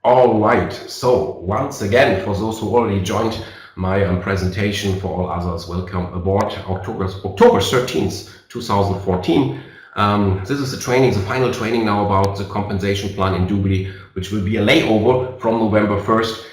All right, so once again, for those who already joined my presentation, for all others, welcome aboard. October 13th, 2014. This is the training, the final training now about the compensation plan in DubLi, which will be a layover from November 1st.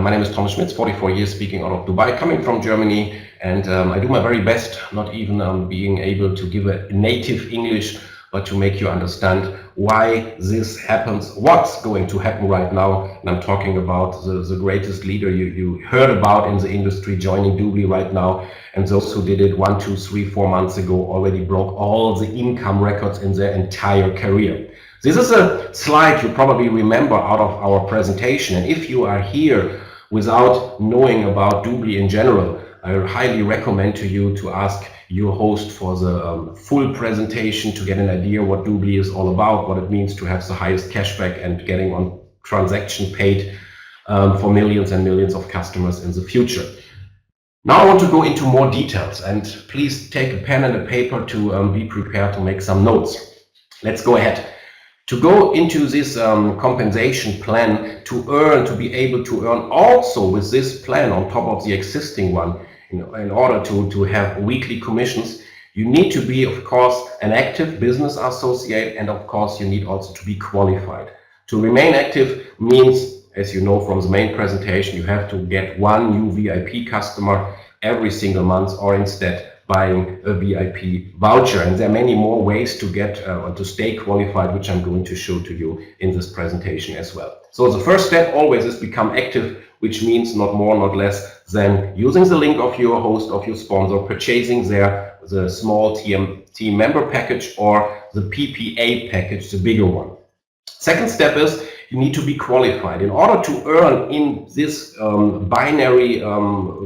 My name is Thomas Schmitz, 44 years, speaking out of Dubai, coming from Germany, and I do my very best, not even being able to give a native English, but to make you understand why this happens, what's going to happen right now. And I'm talking about the greatest leader you heard about in the industry joining DubLi right now. And those who did it 1, 2, 3, 4 months ago already broke all the income records in their entire career. This is a slide you probably remember out of our presentation. And if you are here without knowing about DubLi in general, I highly recommend to you to ask your host for the full presentation to get an idea what DubLi is all about, what it means to have the highest cashback and getting on transaction paid for millions and millions of customers in the future. Now I want to go into more details, and please take a pen and a paper to be prepared to make some notes. Let's go ahead. To go into this compensation plan, to be able to earn also with this plan on top of the existing one, in order to have weekly commissions, you need to be, of course, an active business associate, and of course you need also to be qualified. To remain active means, as you know from the main presentation, you have to get one new VIP customer every single month, or instead buying a VIP voucher. And there are many more ways to get or to stay qualified, which I'm going to show to you in this presentation as well. So the first step always is become active, which means not more, not less than using the link of your host, of your sponsor, purchasing the small team member package or the PPA package, the bigger one. Second step is you need to be qualified. In order to earn in this binary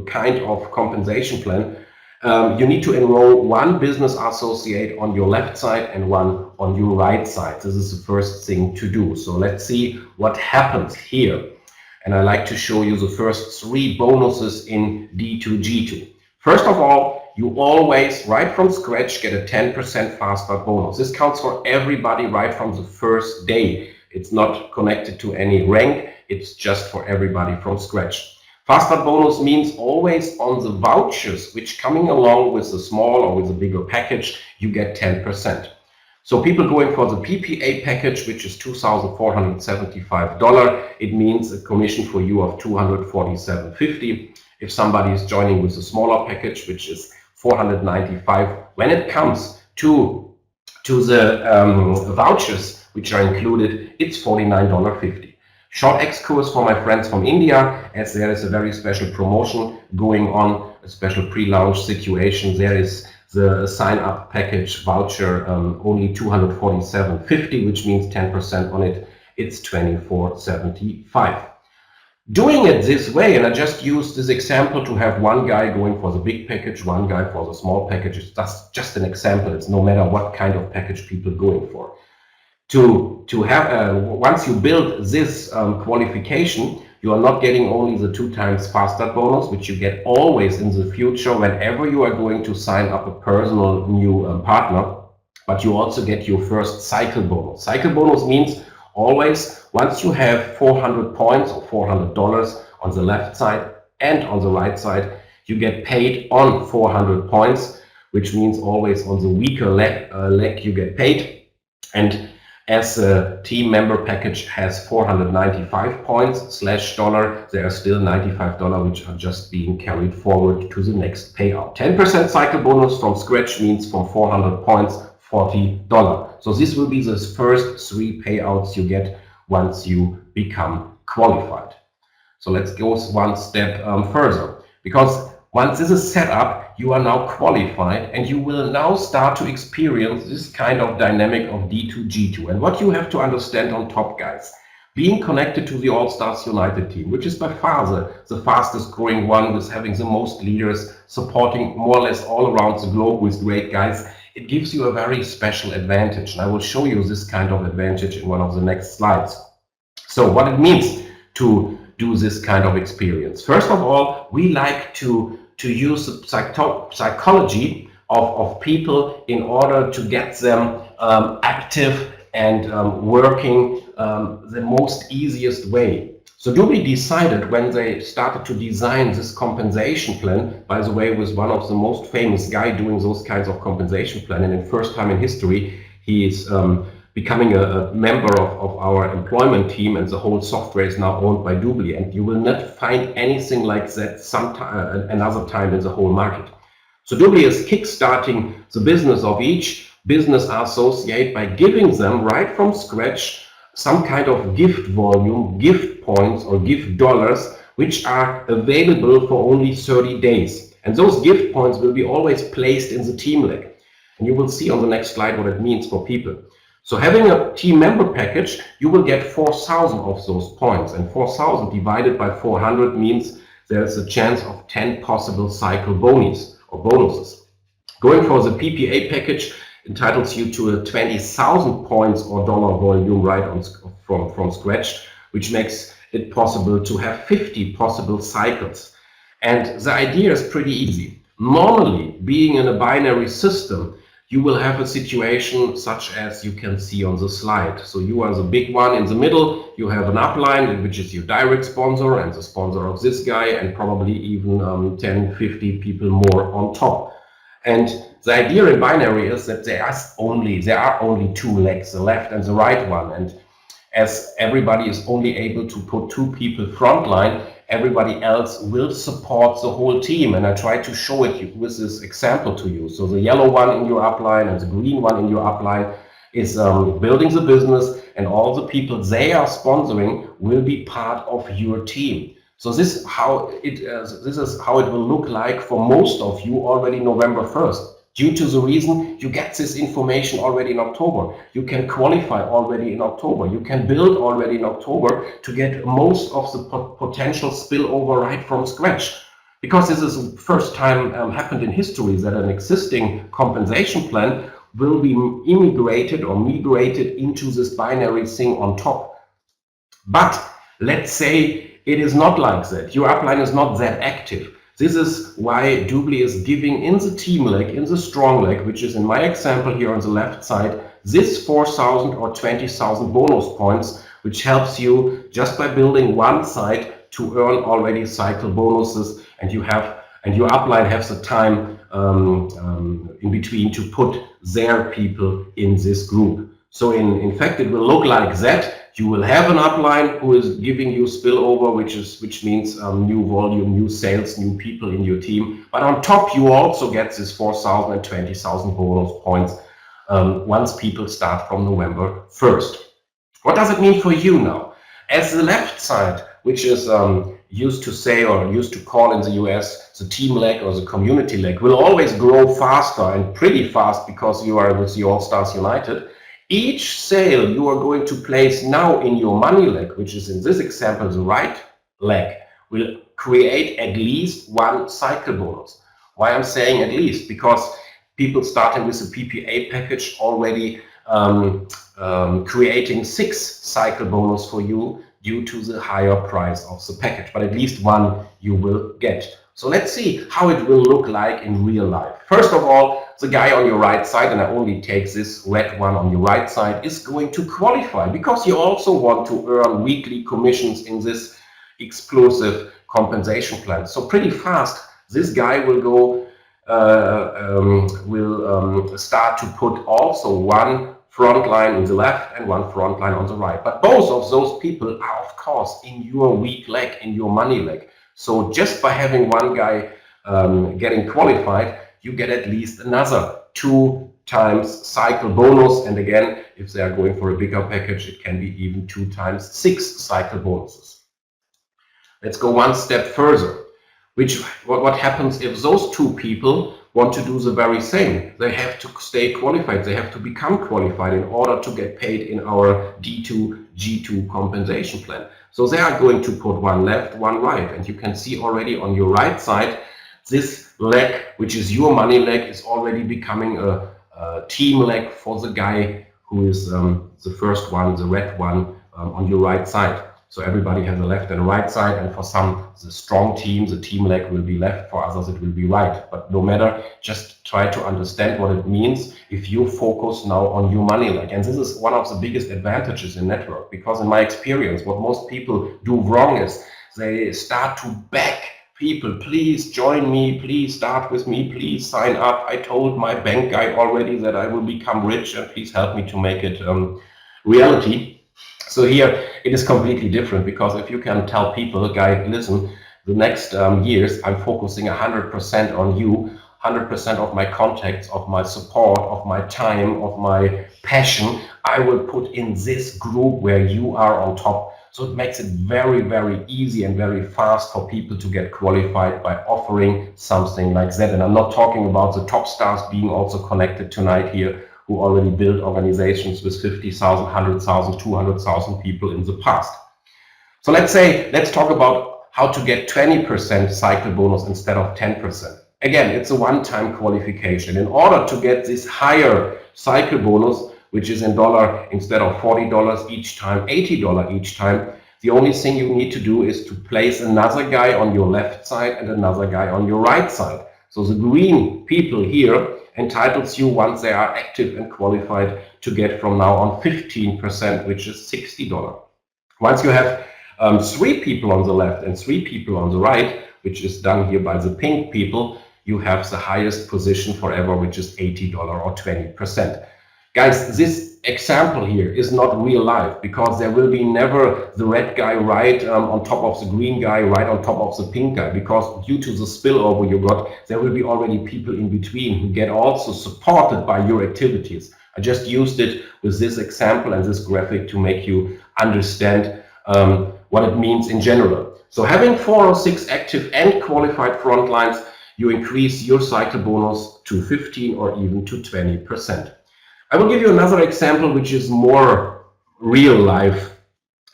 kind of compensation plan, you need to enroll one business associate on your left side and one on your right side. This is the first thing to do. So let's see what happens here. And I like to show you the first 3 bonuses in D2G2. First of all, you always, right from scratch, get a 10% fast start bonus. This counts for everybody right from the first day. It's not connected to any rank. It's just for everybody from scratch. Fast start bonus means always on the vouchers, which coming along with the small or with the bigger package, you get 10%. So people going for the PPA package, which is $2,475, it means a commission for you of $247.50. If somebody is joining with a smaller package, which is $495, when it comes to the vouchers which are included, it's $49.50. Short excursus for my friends from India, as there is a very special promotion going on, a special pre-launch situation. There is the sign-up package voucher, only $247.50, which means 10% on it. It's $24.75. Doing it this way, and I just used this example to have one guy going for the big package, one guy for the small package. It's just an example. It's no matter what kind of package people are going for. To have once you build this qualification, you are not getting only the 2 times fast start bonus, which you get always in the future whenever you are going to sign up a personal new partner, but you also get your first cycle bonus. Cycle bonus means always once you have 400 points or $400 on the left side and on the right side, you get paid on 400 points, which means always on the weaker leg you get paid. And as a team member package has 495 points / dollar, there are still $95 which are just being carried forward to the next payout. 10% cycle bonus from scratch means from 400 points, $40. So this will be the first 3 payouts you get once you become qualified. So let's go one step further, because once this is set up, you are now qualified and you will now start to experience this kind of dynamic of D2G2. And what you have to understand on top, guys, being connected to the All Stars United team, which is by far the fastest growing one, with having the most leaders, supporting more or less all around the globe with great guys, it gives you a very special advantage. And I will show you this kind of advantage in one of the next slides. So what it means to do this kind of experience. First of all, we like to use the psychology of people in order to get them active and working the most easiest way. So DubLi decided, when they started to design this compensation plan, by the way, with one of the most famous guy doing those kinds of compensation plan, and in first time in history, he is becoming a member of our employment team, and the whole software is now owned by DubLi, and you will not find anything like that another time in the whole market. So DubLi is kickstarting the business of each business associate by giving them right from scratch some kind of gift volume, gift points or gift dollars, which are available for only 30 days. And those gift points will be always placed in the team leg. And you will see on the next slide what it means for people. So having a team member package, you will get 4,000 of those points, and 4,000 divided by 400 means there's a chance of 10 possible cycle bonuses. Going for the PPA package entitles you to a 20,000 points or dollar volume right on from scratch, which makes it possible to have 50 possible cycles. And the idea is pretty easy. Normally, being in a binary system, you will have a situation such as you can see on the slide. So you are the big one in the middle, you have an upline, which is your direct sponsor and the sponsor of this guy, and probably even 10, 50 people more on top. And the idea in binary is that there are only two legs, the left and the right one. And as everybody is only able to put two people frontline, everybody else will support the whole team. And I try to show it with this example to you. So the yellow one in your upline and the green one in your upline is building the business, and all the people they are sponsoring will be part of your team. So this is how it will look like for most of you already November 1st. Due to the reason you get this information already in October. You can qualify already in October. You can build already in October to get most of the potential spillover right from scratch. Because this is the first time happened in history that an existing compensation plan will be migrated into this binary thing on top. But let's say it is not like that. Your upline is not that active. This is why DubLi is giving in the team leg, in the strong leg, which is in my example here on the left side, this 4,000 or 20,000 bonus points, which helps you just by building one side to earn already cycle bonuses, and your upline has the time in between to put their people in this group. So in fact, it will look like that. You will have an upline who is giving you spillover, which means new volume, new sales, new people in your team. But on top, you also get this 4,000 and 20,000 bonus points once people start from November 1st. What does it mean for you now? As the left side, which is used to say or used to call in the US the team leg or the community leg, will always grow faster and pretty fast because you are with the All Stars United. Each sale you are going to place now in your money leg, which is in this example the right leg, will create at least one cycle bonus. Why I'm saying at least? Because people starting with the PPA package already creating 6 cycle bonus for you due to the higher price of the package, but at least one you will get. So let's see how it will look like in real life. First of all, the guy on your right side, and I only take this red one on your right side, is going to qualify because you also want to earn weekly commissions in this exclusive compensation plan. So pretty fast, this guy will go start to put also one front line on the left and one front line on the right. But both of those people are, of course, in your weak leg, in your money leg. So just by having one guy getting qualified, you get at least another 2 times cycle bonus. And again, if they are going for a bigger package, it can be even 2 times 6 cycle bonuses. Let's go one step further. What happens if those 2 people want to do the very same? They have to stay qualified. They have to become qualified in order to get paid in our D2G2 compensation plan. So they are going to put one left, one right. And you can see already on your right side, this leg, which is your money leg, is already becoming a team leg for the guy who is the first one, the red one on your right side. So everybody has a left and a right side, and for some, the strong teams, the team leg will be left, for others it will be right. But no matter, just try to understand what it means if you focus now on your money leg. And this is one of the biggest advantages in network, because in my experience, what most people do wrong is they start to beg people, please join me, please start with me, please sign up. I told my bank guy already that I will become rich, and please help me to make it reality. So here it is completely different, because if you can tell people, guy, listen, the next years I'm focusing 100% on you, 100% of my contacts, of my support, of my time, of my passion, I will put in this group where you are on top. So it makes it very, very easy and very fast for people to get qualified by offering something like that. And I'm not talking about the top stars being also connected tonight here, who already built organizations with 50,000, 100,000, 200,000 people in the past. So let's talk about how to get 20% cycle bonus instead of 10%. Again, it's a one-time qualification. In order to get this higher cycle bonus, which is in dollar, instead of $40 each time, $80 each time, the only thing you need to do is to place another guy on your left side and another guy on your right side. So the green people here entitles you, once they are active and qualified, to get from now on 15%, which is $60. Once you have 3 people on the left and 3 people on the right, which is done here by the pink people, you have the highest position forever, which is $80 or 20%. Guys, this example here is not real life, because there will be never the red guy right on top of the green guy, right on top of the pink guy, because due to the spillover you got, there will be already people in between who get also supported by your activities. I just used it with this example and this graphic to make you understand what it means in general. So having 4 or 6 active and qualified front lines, you increase your cycle bonus to 15 or even to 20%. I will give you another example which is more real life,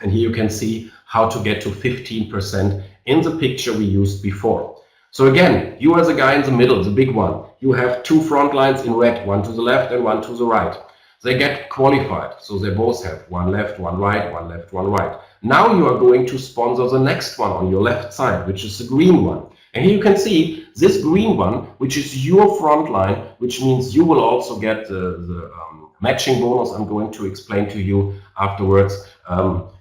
and here you can see how to get to 15% in the picture we used before. So again, you as a guy in the middle, the big one, you have 2 front lines in red, one to the left and one to the right. They get qualified, so they both have one left, one right, one left, one right. Now you are going to sponsor the next one on your left side, which is the green one. And here you can see this green one, which is your front line, which means you will also get the matching bonus I'm going to explain to you afterwards. But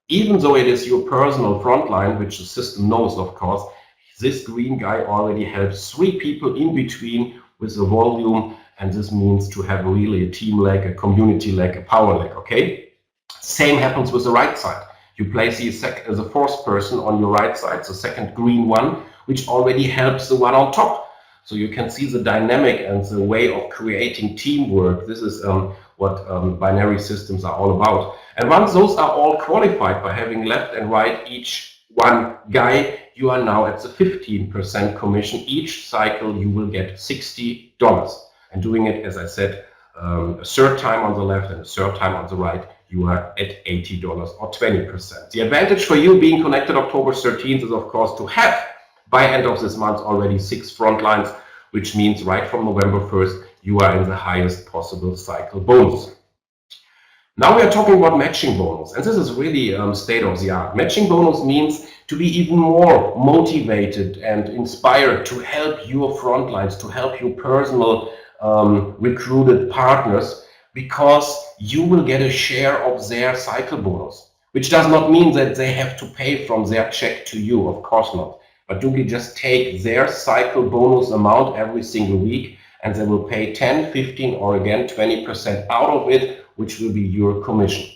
even though it is your personal front line, which the system knows, of course, this green guy already helps 3 people in between with the volume, and this means to have really a team leg, a community leg, a power leg, okay? Same happens with the right side. You place the 4th person on your right side, the second green one, which already helps the one on top. So you can see the dynamic and the way of creating teamwork. This is what binary systems are all about. And once those are all qualified by having left and right each one guy, you are now at the 15% commission. Each cycle you will get $60. And doing it, as I said, a third time on the left and a third time on the right, you are at $80 or 20%. The advantage for you being connected October 13th is, of course, to have by end of this month already 6 front lines, which means right from November 1st, you are in the highest possible cycle bonus. Now we are talking about matching bonus, and this is really state of the art. Matching bonus means to be even more motivated and inspired to help your front lines, to help your personal recruited partners, because you will get a share of their cycle bonus, which does not mean that they have to pay from their check to you, of course not. But you can just take their cycle bonus amount every single week, and they will pay 10, 15, or again 20% out of it, which will be your commission.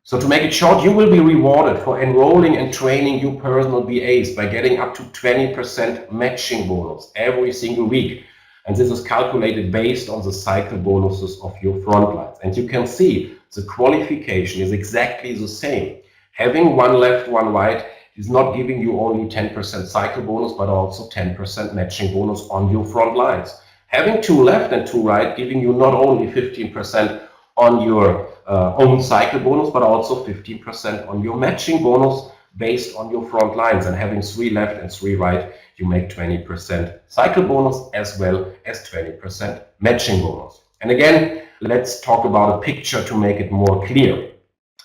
So to make it short, you will be rewarded for enrolling and training your personal BAs by getting up to 20% matching bonus every single week. And this is calculated based on the cycle bonuses of your front lines. And you can see the qualification is exactly the same. Having one left, one right is not giving you only 10% cycle bonus, but also 10% matching bonus on your front lines. Having 2 left and 2 right giving you not only 15% on your own cycle bonus, but also 15% on your matching bonus based on your front lines. And having 3 left and 3 right, you make 20% cycle bonus as well as 20% matching bonus. And again, let's talk about a picture to make it more clear.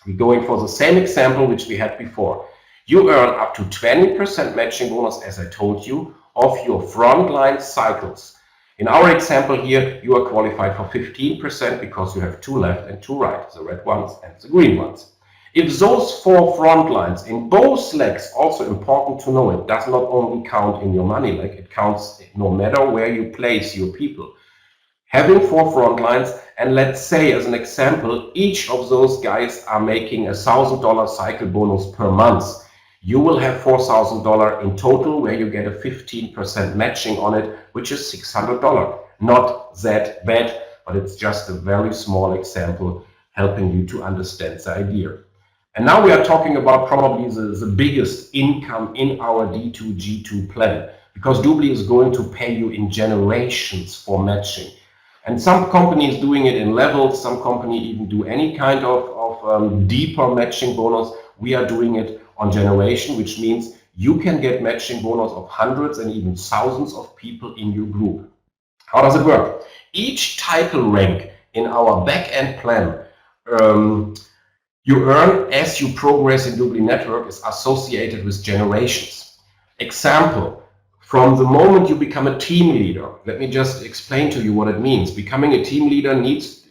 We're going for the same example which we had before. You earn up to 20% matching bonus, as I told you, of your frontline cycles. In our example here, you are qualified for 15% because you have 2 left and 2 right, the red ones and the green ones. If those 4 front lines in both legs, also important to know, it does not only count in your money leg, it counts no matter where you place your people. Having 4 front lines, and let's say as an example, each of those guys are making $1,000 cycle bonus per month. You will have $4,000 in total, where you get a 15% matching on it, which is $600. Not that bad, but it's just a very small example helping you to understand the idea. And now we are talking about probably the biggest income in our D2G2 plan, because DubLi is going to pay you in generations for matching. And some companies doing it in levels, some company even do any kind of deeper matching bonus. We are doing it on generation, which means you can get matching bonus of hundreds and even thousands of people in your group. How does it work? Each title rank in our back-end plan you earn as you progress in DubLi Network is associated with generations. Example, from the moment you become a team leader, let me just explain to you what it means. Becoming a team leader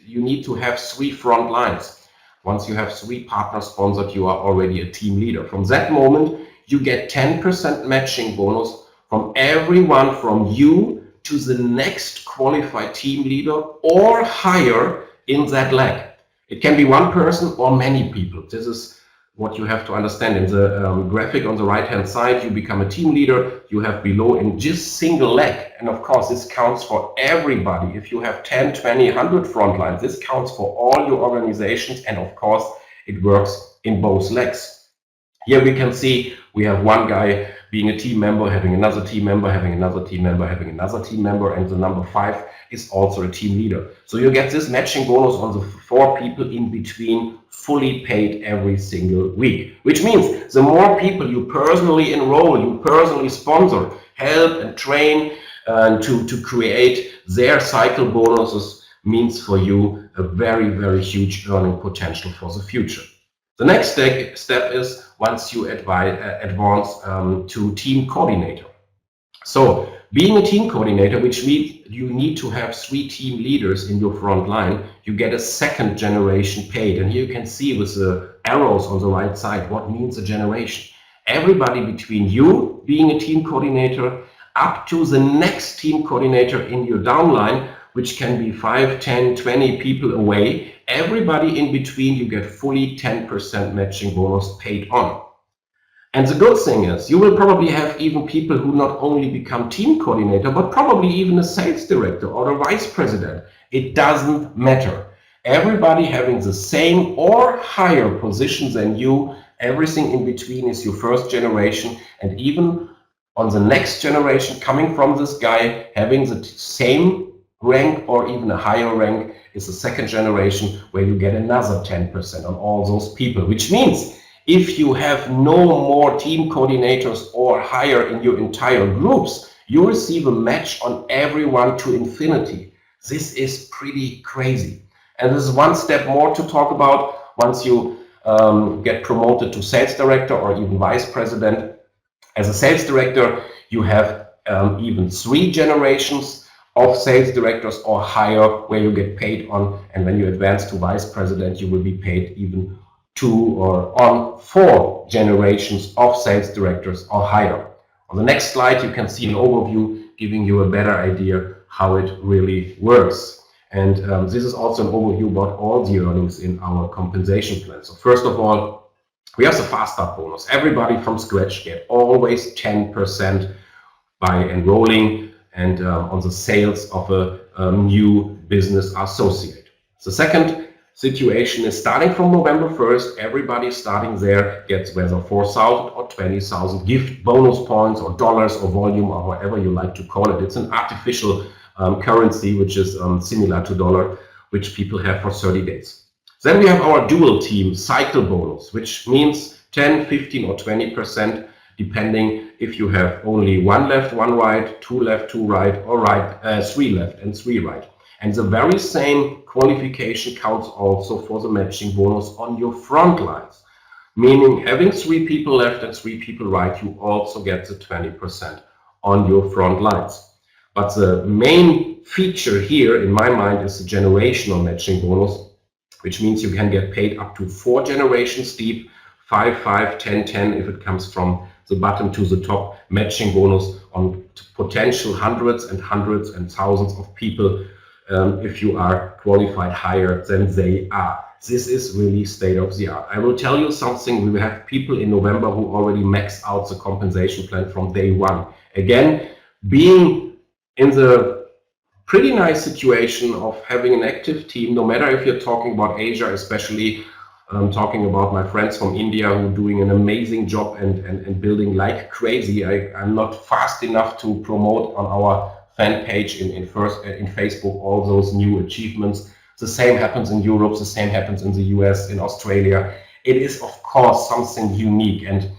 you need to have 3 front lines. Once you have 3 partners sponsored, you are already a team leader. From that moment, you get 10% matching bonus from everyone from you to the next qualified team leader or higher in that leg. It can be 1 person or many people. This is what you have to understand. In the graphic on the right hand side, you become a team leader, you have below in just single leg. And of course, this counts for everybody. If you have 10, 20, 100 front lines, this counts for all your organizations. And of course, it works in both legs. Here we can see we have 1 guy being a team member, having another team member, having another team member, having another team member, and the number 5 is also a team leader. So you get this matching bonus on the 4 people in between, fully paid every single week. Which means the more people you personally enroll, you personally sponsor, help and train to create their cycle bonuses means for you a very, very huge earning potential for the future. The next step is once you advance to team coordinator. So being a team coordinator, which means you need to have 3 team leaders in your front line, you get a 2nd generation paid. And here you can see with the arrows on the right side what means a generation. Everybody between you being a team coordinator up to the next team coordinator in your downline, which can be 5, 10, 20 people away, everybody in between you get fully 10% matching bonus paid on. And the good thing is, you will probably have even people who not only become team coordinator, but probably even a sales director or a vice president. It doesn't matter. Everybody having the same or higher position than you, everything in between is your 1st generation. And even on the next generation coming from this guy, having the same rank or even a higher rank is the 2nd generation, where you get another 10% on all those people, which means if you have no more team coordinators or higher in your entire groups, you receive a match on everyone to infinity. This is pretty crazy. And this is 1 step more to talk about. Once you get promoted to sales director or even vice president, as a sales director, you have even 3 generations of sales directors or higher where you get paid on. And when you advance to vice president, you will be paid even 2 or on 4 generations of sales directors or higher. On the next slide, you can see an overview giving you a better idea how it really works. And this is also an overview about all the earnings in our compensation plan. So first of all, we have the fast start bonus. Everybody from scratch get always 10% by enrolling and on the sales of a new business associate. The second situation is starting from November 1st, everybody starting there gets whether 4,000 or 20,000 gift bonus points or dollars or volume or however you like to call it. It's an artificial currency which is similar to dollar, which people have for 30 days. Then we have our dual team cycle bonus, which means 10, 15 or 20% depending if you have only 1 left, 1 right, 2 left, 2 right, or 3 left and 3 right. And the very same qualification counts also for the matching bonus on your front lines. Meaning having 3 people left and 3 people right, you also get the 20% on your front lines. But the main feature here in my mind is the generational matching bonus, which means you can get paid up to 4 generations deep, 5, 5, 10, 10 if it comes from the bottom to the top, matching bonus on potential hundreds and thousands of people if you are qualified higher than they are. This is really state of the art. I will tell you something. We will have people in November who already maxed out the compensation plan from day one. Again, being in the pretty nice situation of having an active team, no matter if you're talking about Asia, especially talking about my friends from India who are doing an amazing job and building like crazy. I'm not fast enough to promote on our fan page in Facebook all those new achievements. The same happens in Europe, the same happens in the US, in Australia. It is, of course, something unique, and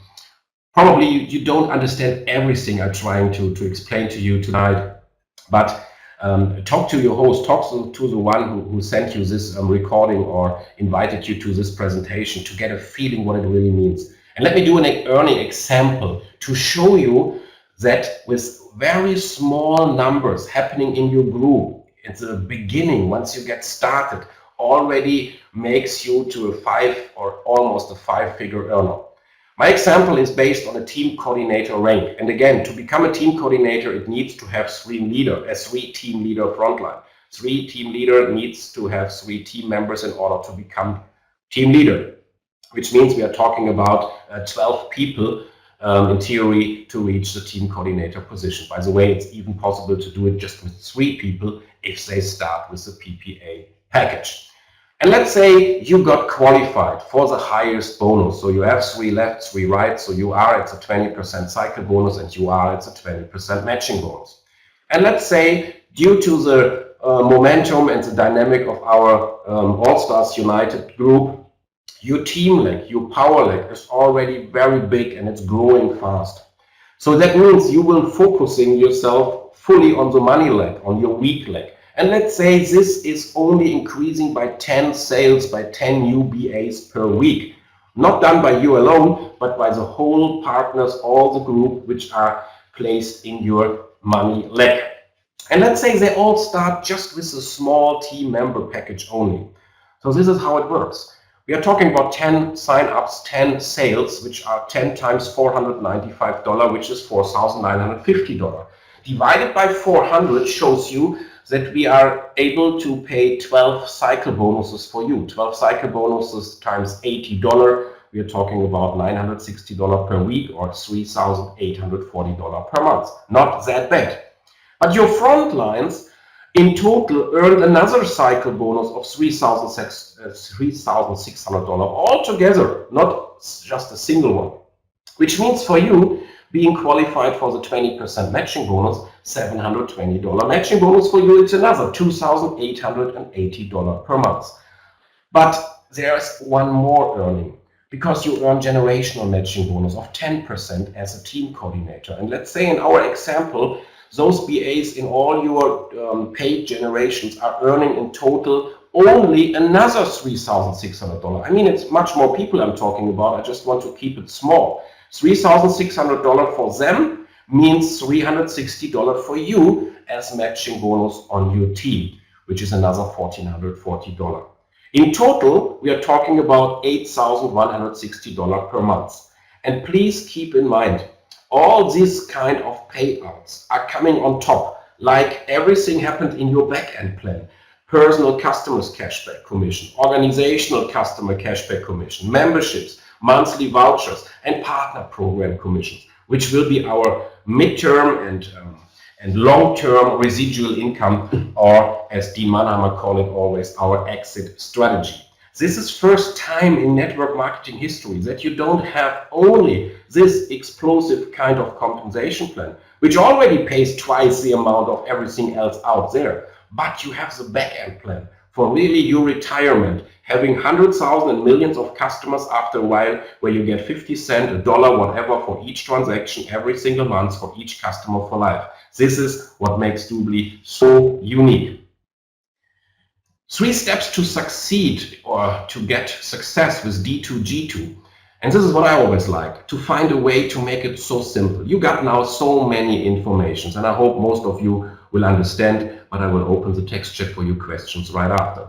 probably you don't understand everything I'm trying to explain to you tonight, but talk to your host, talk to the one who sent you this recording or invited you to this presentation to get a feeling what it really means. And let me do an earning example to show you that with very small numbers happening in your group, at the beginning, once you get started, already makes you to a 5 or almost a 5-figure earner. My example is based on a team coordinator rank. And again, to become a team coordinator, it needs to have 3 team leader frontline. 3 team leader needs to have 3 team members in order to become team leader, which means we are talking about 12 people in theory to reach the team coordinator position. By the way, it's even possible to do it just with 3 people if they start with the PPA package. And let's say you got qualified for the highest bonus. So you have 3 left, 3 right. So you are at the 20% cycle bonus and you are at the 20% matching bonus. And let's say due to the momentum and the dynamic of our All-Stars United group, your team leg, your power leg is already very big and it's growing fast. So that means you will focusing yourself fully on the money leg, on your weak leg. And let's say this is only increasing by 10 sales, by 10 new BAs per week. Not done by you alone, but by the whole partners, all the group which are placed in your money leg. And let's say they all start just with a small team member package only. So this is how it works. We are talking about 10 sign-ups, 10 sales, which are 10 times $495, which is $4,950. Divided by 400 shows you that we are able to pay 12 cycle bonuses for you. 12 cycle bonuses times $80. We are talking about $960 per week or $3,840 per month. Not that bad. But your front lines in total earned another cycle bonus of $3,600 altogether, not just a single one. Which means for you, being qualified for the 20% matching bonus, $720 matching bonus for you, it's another $2,880 per month. But there's one more earning, because you earn generational matching bonus of 10% as a team coordinator. And let's say in our example, those BAs in all your paid generations are earning in total only another $3,600. I mean, it's much more people I'm talking about. I just want to keep it small. $3,600 for them means $360 for you as matching bonus on your team, which is another $1,440. In total, we are talking about $8,160 per month. And please keep in mind, all these kind of payouts are coming on top, like everything happened in your back-end plan. Personal customers cashback commission, organizational customer cashback commission, memberships, monthly vouchers, and partner program commissions, which will be our midterm and long-term residual income, or as Dean Manheimer call it always, our exit strategy. This is first time in network marketing history that you don't have only this explosive kind of compensation plan, which already pays twice the amount of everything else out there, but you have the back-end plan for really your retirement, having 100,000 and millions of customers after a while, where you get 50 cents, $1, whatever for each transaction every single month for each customer for life. This is what makes DubLi so unique. 3 steps to succeed or to get success with D2G2. And this is what I always like, to find a way to make it so simple. You got now so many informations, and I hope most of you will understand, but I will open the text chat for your questions right after.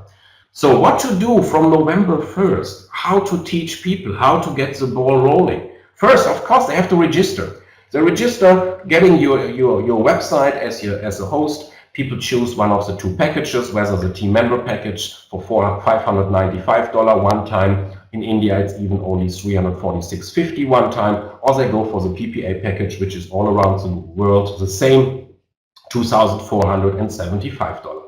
So what to do from November 1st, how to teach people, how to get the ball rolling. First, of course, they have to register. They register getting your website as a host. People choose one of the 2 packages, whether the team member package for $595 one time. In India, it's even only $346.50 one time, or they go for the PPA package, which is all around the world the same, $2,475.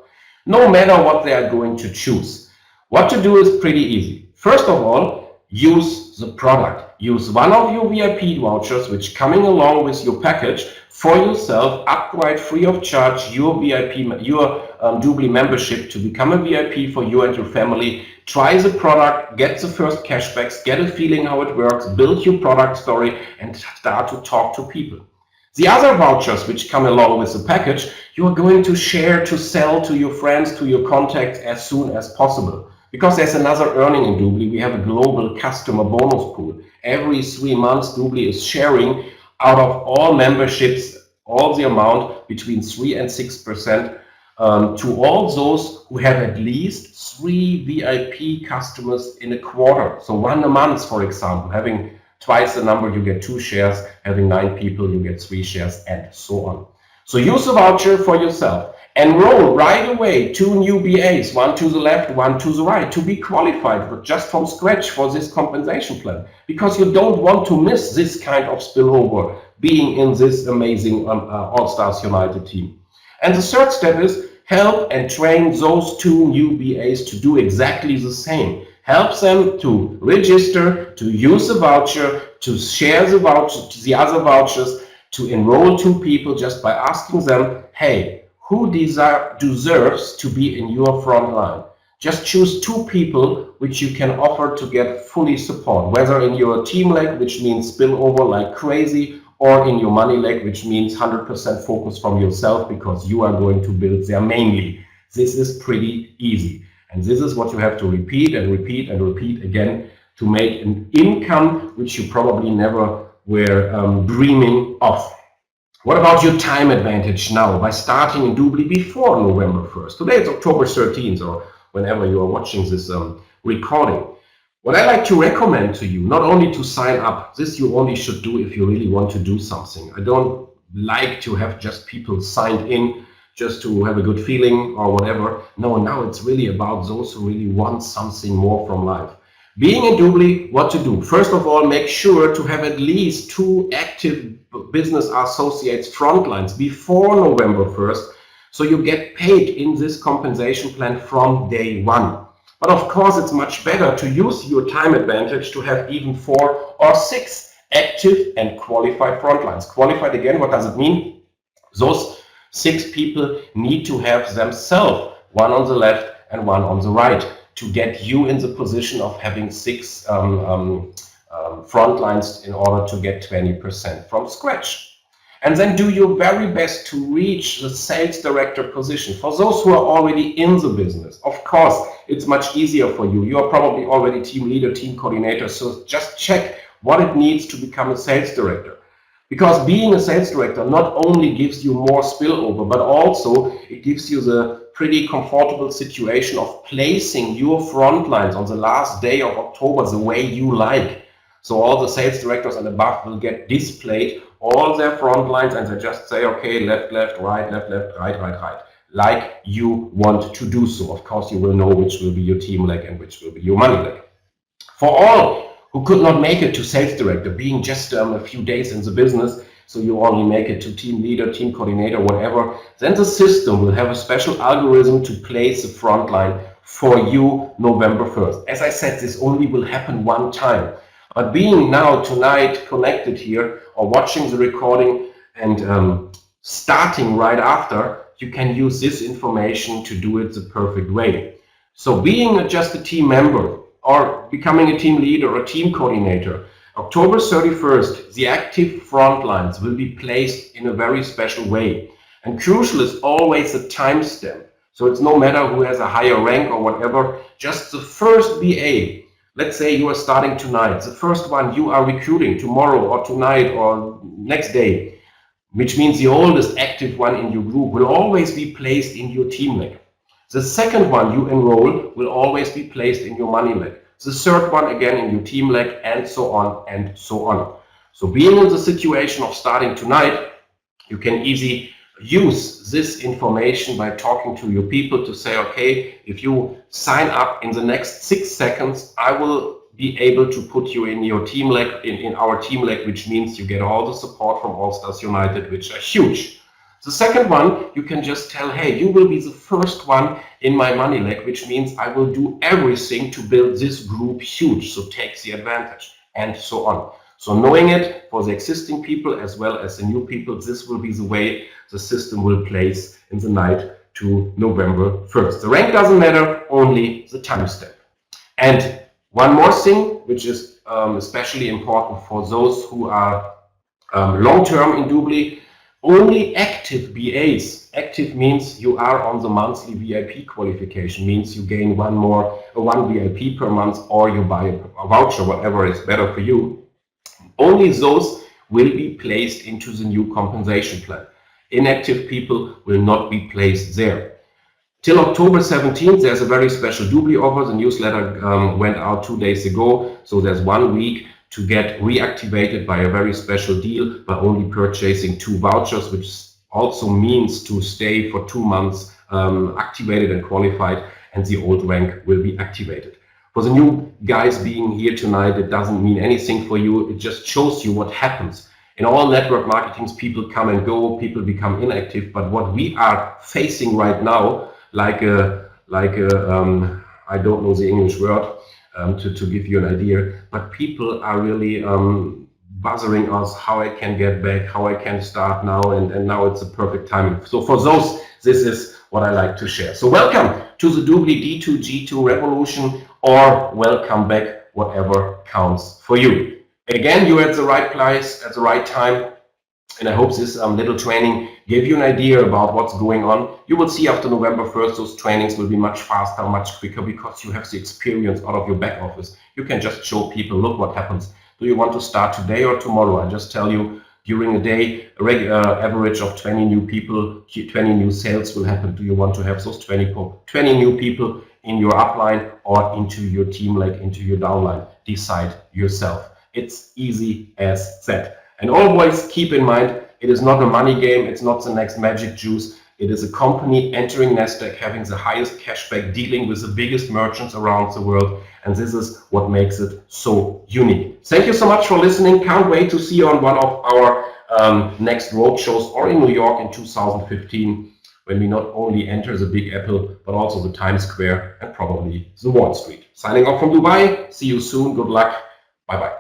No matter what they are going to choose. What to do is pretty easy. First of all, use the product. Use one of your VIP vouchers, which coming along with your package for yourself, upgrade free of charge your VIP, your DubLi membership to become a VIP for you and your family. Try the product, get the first cashbacks, get a feeling how it works, build your product story, and start to talk to people. The other vouchers which come along with the package, you are going to share, to sell to your friends, to your contacts as soon as possible. Because there's another earning in DubLi. We have a global customer bonus pool. Every 3 months, DubLi is sharing out of all memberships, all the amount between 3 and 6% to all those who have at least 3 VIP customers in a quarter. So 1 a month, for example, having twice the number, you get 2 shares, having 9 people, you get 3 shares, and so on. So use the voucher for yourself. Enroll right away 2 new BAs, 1 to the left, 1 to the right, to be qualified just from scratch for this compensation plan, because you don't want to miss this kind of spillover being in this amazing All-Stars United team. And the third step is help and train those 2 new BAs to do exactly the same. Help them to register, to use the voucher, to share the voucher, the other vouchers, to enroll 2 people just by asking them, hey, who deserves to be in your front line? Just choose 2 people which you can offer to get fully support, whether in your team leg, which means spillover like crazy, or in your money leg, which means 100% focus from yourself because you are going to build there mainly. This is pretty easy. And this is what you have to repeat and repeat and repeat again to make an income which you probably never were dreaming of. What about your time advantage now by starting in DubLi before November 1st? Today it's October 13th, or whenever you are watching this recording. What I like to recommend to you, not only to sign up, this you only should do if you really want to do something. I don't like to have just people signed in just to have a good feeling or whatever. No, now it's really about those who really want something more from life. Being in DubLi, what to do? First of all, make sure to have at least 2 active business associates frontlines before November 1st, so you get paid in this compensation plan from day 1. But of course, it's much better to use your time advantage to have even 4 or 6 active and qualified frontlines. Qualified, again, what does it mean? Those 6 people need to have themselves, 1 on the left and 1 on the right, to get you in the position of having 6 front lines in order to get 20% from scratch. And then do your very best to reach the sales director position. For those who are already in the business, of course, it's much easier for you. You are probably already team leader, team coordinator, so just check what it needs to become a sales director. Because being a sales director not only gives you more spillover, but also it gives you the pretty comfortable situation of placing your front lines on the last day of October the way you like. So all the sales directors and above will get displayed all their front lines, and they just say, okay, left, left, right, left, left, right, right, right, like you want to do so. Of course, you will know which will be your team leg and which will be your money leg. For all who could not make it to sales director, being just a few days in the business, so you only make it to team leader, team coordinator, whatever, then the system will have a special algorithm to place the front line for you November 1st. As I said, this only will happen 1 time. But being now tonight connected here or watching the recording and starting right after, you can use this information to do it the perfect way. So being just a team member or becoming a team leader or team coordinator, October 31st, the active front lines will be placed in a very special way. And crucial is always the timestamp. So it's no matter who has a higher rank or whatever, just the first BA. Let's say you are starting tonight, the first one you are recruiting tomorrow or tonight or next day, which means the oldest active one in your group will always be placed in your team leg. The second one you enroll will always be placed in your money leg. The third one again in your team leg, and so on and so on. So being in the situation of starting tonight, you can easily use this information by talking to your people to say, okay, if you sign up in the next 6 seconds, I will be able to put you in your team leg, in our team leg, which means you get all the support from All Stars United, which are huge. The second one, you can just tell, hey, you will be the first one in my money leg, which means I will do everything to build this group huge, so take the advantage, and so on. So knowing it for the existing people as well as the new people, this will be the way the system will place in the night to November 1st. The rank doesn't matter, only the timestamp. And one more thing, which is especially important for those who are long-term in DubLi, only active BAs. Active means you are on the monthly VIP qualification, means you gain one VIP per month, or you buy a voucher, whatever is better for you. Only those will be placed into the new compensation plan. Inactive people will not be placed there. Till October 17th, there's a very special DubLi offer. The newsletter went out 2 days ago, so there's 1 week to get reactivated by a very special deal by only purchasing 2 vouchers, which also means to stay for 2 months activated and qualified, and the old rank will be activated. For the new guys being here tonight, it doesn't mean anything for you. It just shows you what happens. In all network marketings, people come and go, people become inactive. But what we are facing right now, I don't know the English word to give you an idea, but people are really buzzing us how I can get back, how I can start now, and now it's a perfect timing. So for those, this is what I like to share. So welcome to the DubLi D2G2 revolution, or welcome back, whatever counts for you. Again, you're at the right place at the right time, and I hope this little training gave you an idea about what's going on. You will see after November 1st, those trainings will be much faster, much quicker, because you have the experience out of your back office. You can just show people, look what happens. Do you want to start today or tomorrow? I just tell you, during a day, a regular average of 20 new people, 20 new sales will happen. Do you want to have those 20 new people in your upline or into your team, like into your downline? Decide yourself. It's easy as that. And always keep in mind, it is not a money game. It's not the next magic juice. It is a company entering Nasdaq, having the highest cashback, dealing with the biggest merchants around the world. And this is what makes it so unique. Thank you so much for listening. Can't wait to see you on one of our next roadshows, or in New York in 2015, when we not only enter the Big Apple, but also the Times Square and probably the Wall Street. Signing off from Dubai. See you soon. Good luck. Bye-bye.